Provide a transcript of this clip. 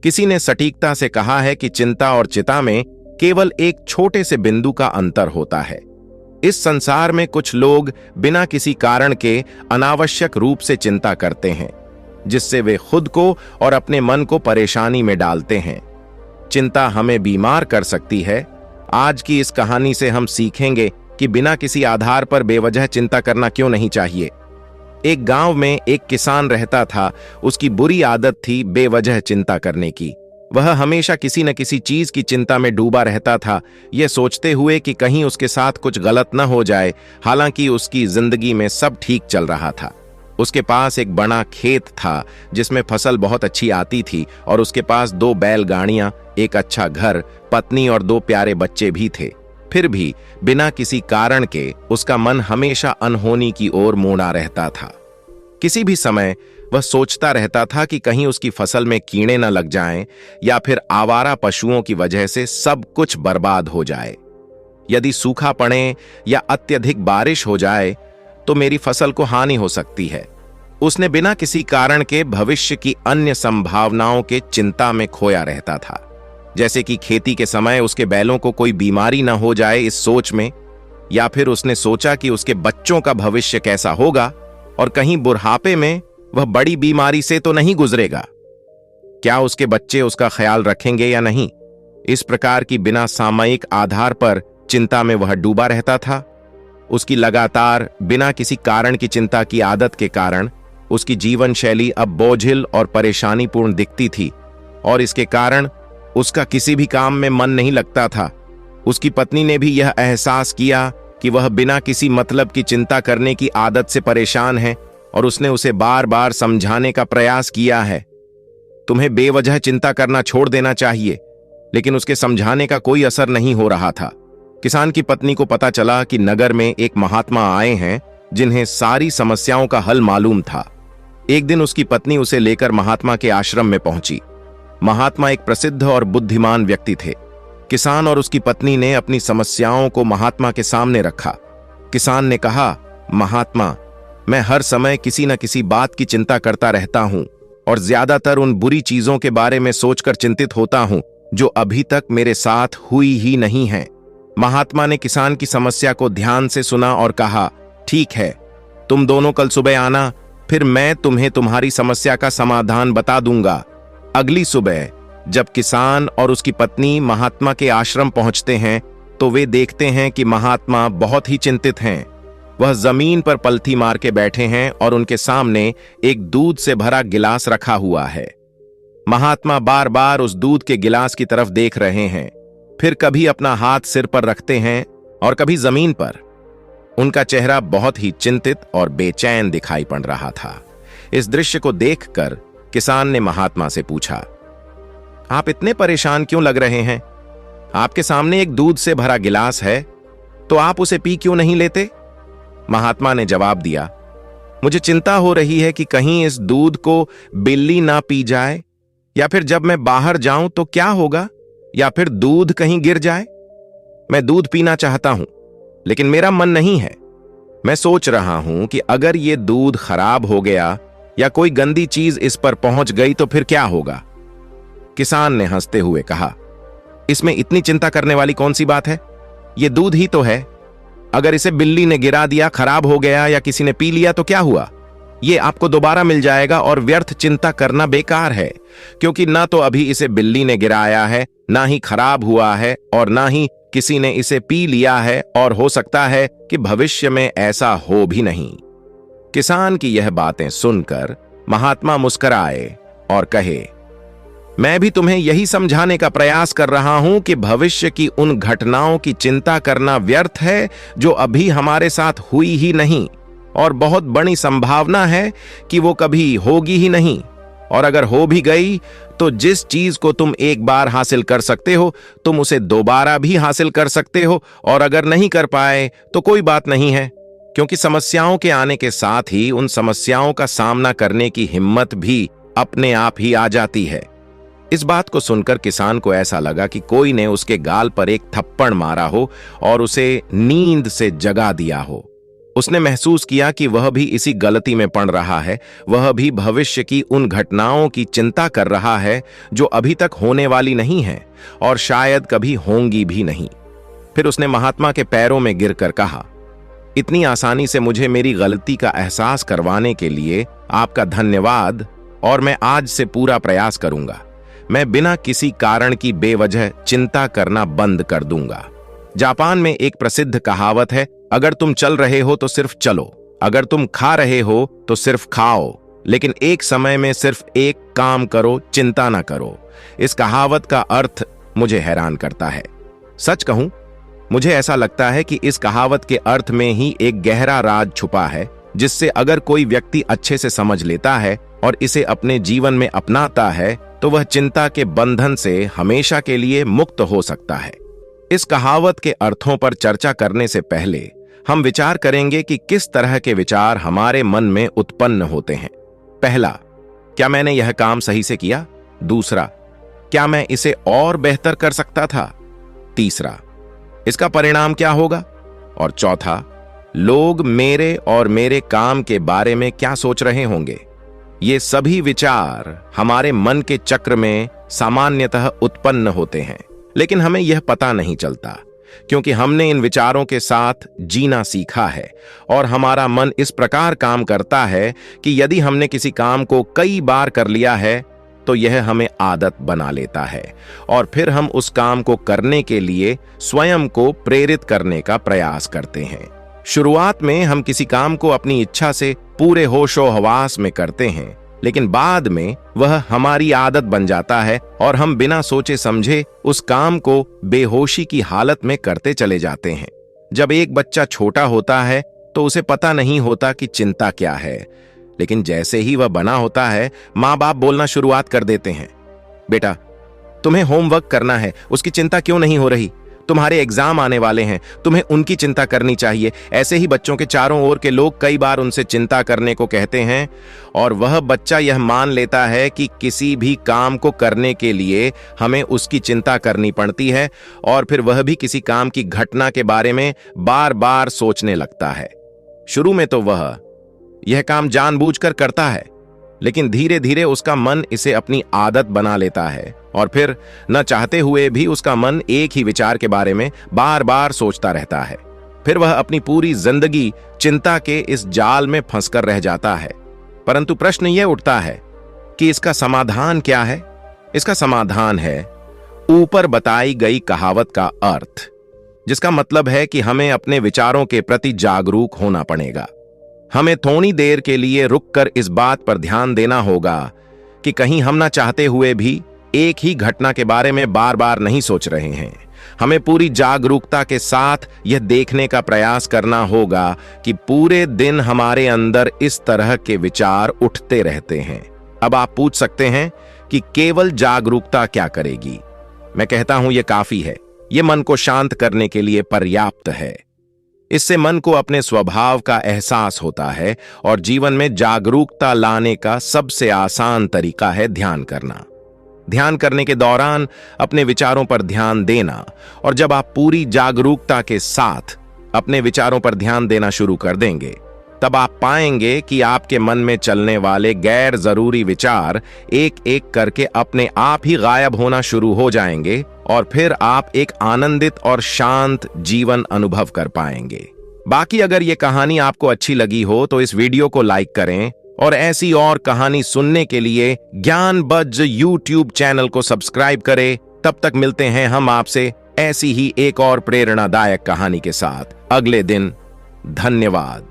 किसी ने सटीकता से कहा है कि चिंता और चिता में केवल एक छोटे से बिंदु का अंतर होता है। इस संसार में कुछ लोग बिना किसी कारण के अनावश्यक रूप से चिंता करते हैं, जिससे वे खुद को और अपने मन को परेशानी में डालते हैं। चिंता हमें बीमार कर सकती है। आज की इस कहानी से हम सीखेंगे कि बिना किसी आधार पर बेवजह चिंता करना क्यों नहीं चाहिए। एक गांव में एक किसान रहता था। उसकी बुरी आदत थी बेवजह चिंता करने की। वह हमेशा किसी न किसी चीज की चिंता में डूबा रहता था, यह सोचते हुए कि कहीं उसके साथ कुछ गलत न हो जाए। हालांकि उसकी जिंदगी में सब ठीक चल रहा था। उसके पास एक बड़ा खेत था जिसमें फसल बहुत अच्छी आती थी और उसके पास 2 बैलगाड़ियां, एक अच्छा घर, पत्नी और 2 प्यारे बच्चे भी थे। फिर भी बिना किसी कारण के उसका मन हमेशा अनहोनी की ओर मुड़ा रहता था। किसी भी समय वह सोचता रहता था कि कहीं उसकी फसल में कीड़े न लग जाएं या फिर आवारा पशुओं की वजह से सब कुछ बर्बाद हो जाए। यदि सूखा पड़े या अत्यधिक बारिश हो जाए तो मेरी फसल को हानि हो सकती है। उसने बिना किसी कारण के भविष्य की अन्य संभावनाओं के चिंता में खोया रहता था, जैसे कि खेती के समय उसके बैलों को कोई बीमारी न हो जाए इस सोच में, या फिर उसने सोचा कि उसके बच्चों का भविष्य कैसा होगा और कहीं बुढ़ापे में वह बड़ी बीमारी से तो नहीं गुजरेगा। क्या उसके बच्चे उसका ख्याल रखेंगे या नहीं। इस प्रकार की बिना सामयिक आधार पर चिंता में वह डूबा रहता था। उसकी लगातार बिना किसी कारण की चिंता की आदत के कारण उसकी जीवन शैली अब बोझिल और परेशानीपूर्ण दिखती थी और इसके कारण उसका किसी भी काम में मन नहीं लगता था। उसकी पत्नी ने भी यह एहसास किया कि वह बिना किसी मतलब की चिंता करने की आदत से परेशान है और उसने उसे बार बार समझाने का प्रयास किया है। तुम्हें बेवजह चिंता करना छोड़ देना चाहिए, लेकिन उसके समझाने का कोई असर नहीं हो रहा था। किसान की पत्नी को पता चला कि नगर में एक महात्मा आए हैं जिन्हें सारी समस्याओं का हल मालूम था। एक दिन उसकी पत्नी उसे लेकर महात्मा के आश्रम में पहुंची। महात्मा एक प्रसिद्ध और बुद्धिमान व्यक्ति थे। किसान और उसकी पत्नी ने अपनी समस्याओं को महात्मा के सामने रखा। किसान ने कहा, महात्मा, मैं हर समय किसी न किसी बात की चिंता करता रहता हूं और ज्यादातर उन बुरी चीजों के बारे में सोचकर चिंतित होता हूं जो अभी तक मेरे साथ हुई ही नहीं है। महात्मा ने किसान की समस्या को ध्यान से सुना और कहा, ठीक है, तुम दोनों कल सुबह आना, फिर मैं तुम्हें तुम्हारी समस्या का समाधान बता दूंगा। अगली सुबह जब किसान और उसकी पत्नी महात्मा के आश्रम पहुंचते हैं तो वे देखते हैं कि महात्मा बहुत ही चिंतित हैं। वह जमीन पर पलथी मार के बैठे हैं और उनके सामने एक दूध से भरा गिलास रखा हुआ है। महात्मा बार बार उस दूध के गिलास की तरफ देख रहे हैं, फिर कभी अपना हाथ सिर पर रखते हैं और कभी जमीन पर। उनका चेहरा बहुत ही चिंतित और बेचैन दिखाई पड़ रहा था। इस दृश्य को देखकर किसान ने महात्मा से पूछा, आप इतने परेशान क्यों लग रहे हैं? आपके सामने एक दूध से भरा गिलास है, तो आप उसे पी क्यों नहीं लेते? महात्मा ने जवाब दिया, मुझे चिंता हो रही है कि कहीं इस दूध को बिल्ली ना पी जाए, या फिर जब मैं बाहर जाऊं तो क्या होगा, या फिर दूध कहीं गिर जाए। मैं दूध पीना चाहता हूं, लेकिन मेरा मन नहीं है। मैं सोच रहा हूं कि अगर ये दूध खराब हो गया या कोई गंदी चीज इस पर पहुंच गई तो फिर क्या होगा? किसान ने हंसते हुए कहा, इसमें इतनी चिंता करने वाली कौन सी बात है? ये दूध ही तो है। अगर इसे बिल्ली ने गिरा दिया, खराब हो गया या किसी ने पी लिया तो क्या हुआ? ये आपको दोबारा मिल जाएगा और व्यर्थ चिंता करना बेकार है, क्योंकि ना तो अभी इसे बिल्ली ने गिराया है, ना ही खराब हुआ है और ना ही किसी ने इसे पी लिया है, और हो सकता है कि भविष्य में ऐसा हो भी नहीं। किसान की यह बातें सुनकर महात्मा मुस्कुराए और कहे, मैं भी तुम्हें यही समझाने का प्रयास कर रहा हूं कि भविष्य की उन घटनाओं की चिंता करना व्यर्थ है जो अभी हमारे साथ हुई ही नहीं, और बहुत बड़ी संभावना है कि वो कभी होगी ही नहीं। और अगर हो भी गई तो जिस चीज को तुम एक बार हासिल कर सकते हो तुम उसे दोबारा भी हासिल कर सकते हो, और अगर नहीं कर पाए तो कोई बात नहीं है, क्योंकि समस्याओं के आने के साथ ही उन समस्याओं का सामना करने की हिम्मत भी अपने आप ही आ जाती है। इस बात को सुनकर किसान को ऐसा लगा कि कोई ने उसके गाल पर एक थप्पड़ मारा हो और उसे नींद से जगा दिया हो। उसने महसूस किया कि वह भी इसी गलती में पड़ रहा है। वह भी भविष्य की उन घटनाओं की चिंता कर रहा है जो अभी तक होने वाली नहीं है और शायद कभी होंगी भी नहीं। फिर उसने महात्मा के पैरों में गिरकर कहा, इतनी आसानी से मुझे मेरी गलती का एहसास करवाने के लिए आपका धन्यवाद, और मैं आज से पूरा प्रयास करूंगा। मैं बिना किसी कारण की बेवजह चिंता करना बंद कर दूंगा। जापान में एक प्रसिद्ध कहावत है, अगर तुम चल रहे हो तो सिर्फ चलो, अगर तुम खा रहे हो तो सिर्फ खाओ, लेकिन एक समय में सिर्फ एक काम करो, चिंता ना करो। इस कहावत का अर्थ मुझे हैरान करता है। सच कहूं, मुझे ऐसा लगता है कि इस कहावत के अर्थ में ही एक गहरा राज छुपा है, जिससे अगर कोई व्यक्ति अच्छे से समझ लेता है और इसे अपने जीवन में अपनाता है तो वह चिंता के बंधन से हमेशा के लिए मुक्त हो सकता है। इस कहावत के अर्थों पर चर्चा करने से पहले हम विचार करेंगे कि किस तरह के विचार हमारे मन में उत्पन्न होते हैं। पहला, क्या मैंने यह काम सही से किया? दूसरा, क्या मैं इसे और बेहतर कर सकता था? तीसरा, इसका परिणाम क्या होगा? और चौथा, लोग मेरे और मेरे काम के बारे में क्या सोच रहे होंगे? ये सभी विचार हमारे मन के चक्र में सामान्यतः उत्पन्न होते हैं, लेकिन हमें यह पता नहीं चलता क्योंकि हमने इन विचारों के साथ जीना सीखा है और हमारा मन इस प्रकार काम करता है कि यदि हमने किसी काम को कई बार कर लिया है तो यह हमें आदत बना लेता है और फिर हम उस काम को करने के लिए स्वयं को प्रेरित करने का प्रयास करते हैं। शुरुआत में हम किसी काम को अपनी इच्छा से पूरे होशो हवास में करते हैं, लेकिन बाद में वह हमारी आदत बन जाता है और हम बिना सोचे समझे उस काम को बेहोशी की हालत में करते चले जाते हैं। जब एक बच्चा छोटा होता है तो उसे पता नहीं होता कि चिंता क्या है, लेकिन जैसे ही वह बना होता है माँ बाप बोलना शुरुआत कर देते हैं, बेटा तुम्हें होमवर्क करना है, उसकी चिंता क्यों नहीं हो रही? तुम्हारे एग्जाम आने वाले हैं, तुम्हें उनकी चिंता करनी चाहिए। ऐसे ही बच्चों के चारों ओर के लोग कई बार उनसे चिंता करने को कहते हैं और वह बच्चा यह मान लेता है कि किसी भी काम को करने के लिए हमें उसकी चिंता करनी पड़ती है और फिर वह भी किसी काम की घटना के बारे में बार बार सोचने लगता है। शुरू में तो वह यह काम जानबूझकर करता है, लेकिन धीरे धीरे उसका मन इसे अपनी आदत बना लेता है और फिर न चाहते हुए भी उसका मन एक ही विचार के बारे में बार बार सोचता रहता है। फिर वह अपनी पूरी जिंदगी चिंता के इस जाल में फंसकर रह जाता है। परंतु प्रश्न यह उठता है कि इसका समाधान क्या है? इसका समाधान है ऊपर बताई गई कहावत का अर्थ, जिसका मतलब है कि हमें अपने विचारों के प्रति जागरूक होना पड़ेगा। हमें थोड़ी देर के लिए रुककर इस बात पर ध्यान देना होगा कि कहीं हम ना चाहते हुए भी एक ही घटना के बारे में बार बार नहीं सोच रहे हैं। हमें पूरी जागरूकता के साथ यह देखने का प्रयास करना होगा कि पूरे दिन हमारे अंदर इस तरह के विचार उठते रहते हैं। अब आप पूछ सकते हैं कि केवल जागरूकता क्या करेगी? मैं कहता हूं यह काफी है। यह मन को शांत करने के लिए पर्याप्त है। इससे मन को अपने स्वभाव का एहसास होता है और जीवन में जागरूकता लाने का सबसे आसान तरीका है ध्यान करना। ध्यान करने के दौरान अपने विचारों पर ध्यान देना, और जब आप पूरी जागरूकता के साथ अपने विचारों पर ध्यान देना शुरू कर देंगे तब आप पाएंगे कि आपके मन में चलने वाले गैर जरूरी विचार एक एक करके अपने आप ही गायब होना शुरू हो जाएंगे और फिर आप एक आनंदित और शांत जीवन अनुभव कर पाएंगे। बाकी अगर ये कहानी आपको अच्छी लगी हो तो इस वीडियो को लाइक करें और ऐसी और कहानी सुनने के लिए ज्ञानबज्ज यूट्यूब चैनल को सब्सक्राइब करें। तब तक मिलते हैं हम आपसे ऐसी ही एक और प्रेरणादायक कहानी के साथ अगले दिन। धन्यवाद।